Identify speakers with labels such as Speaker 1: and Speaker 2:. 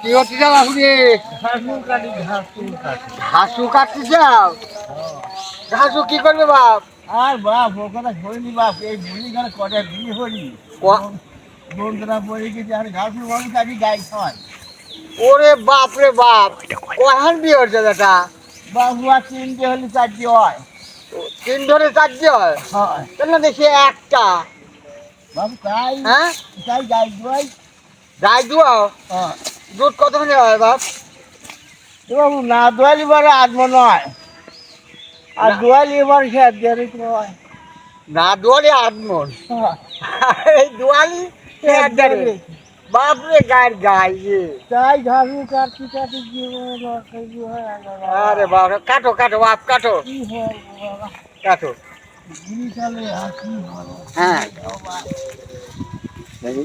Speaker 1: কি হচ্ছে যাও আপনি? ঘাসু কাটতে যাও? ঘাসু কি করবে বাপ?
Speaker 2: আর বাপ ও কথা হয়নি বাপ, এই বুড়ি ঘরে কটা বিয়ে হলি বন্ধুরা পড়ে গেছে আর ঘাস মানুষ আগে গাই খাওয়ায়।
Speaker 1: ওরে বাপ রে বাপ, কখন বিয়ে হচ্ছে বেটা?
Speaker 2: বাবু আর তিনটে হলে চারটে হয়।
Speaker 1: তিন ধরে চারটে হয়?
Speaker 2: হয়
Speaker 1: তাহলে দেখি একটা।
Speaker 2: বাবু তাই
Speaker 1: হ্যাঁ,
Speaker 2: তাই গাই দুয়াই।
Speaker 1: গাই দুয়াও?
Speaker 2: হ্যাঁ
Speaker 1: দুধ কতখানি হয় বাপ?
Speaker 2: তো বাবু না দোয়ালি বারে আত্ম নয়, আর
Speaker 1: না-
Speaker 2: দোয়ালি এবার সে দেরি হয়।
Speaker 1: না দুয়ালি 8 মণ, এই দুয়ালি 1.5। বাপরে গায়ের গাই রে।
Speaker 2: তাই ঘাসু কাটতে কাটতে জীবনে হয়।
Speaker 1: আরে বাপ, কাটো কাটো বাপ, কাটো
Speaker 2: কি হয় বাবা,
Speaker 1: কাটো।
Speaker 2: গুলি চালে হাসি হবে।
Speaker 1: হ্যাঁ।
Speaker 2: বাবা
Speaker 1: দেখি।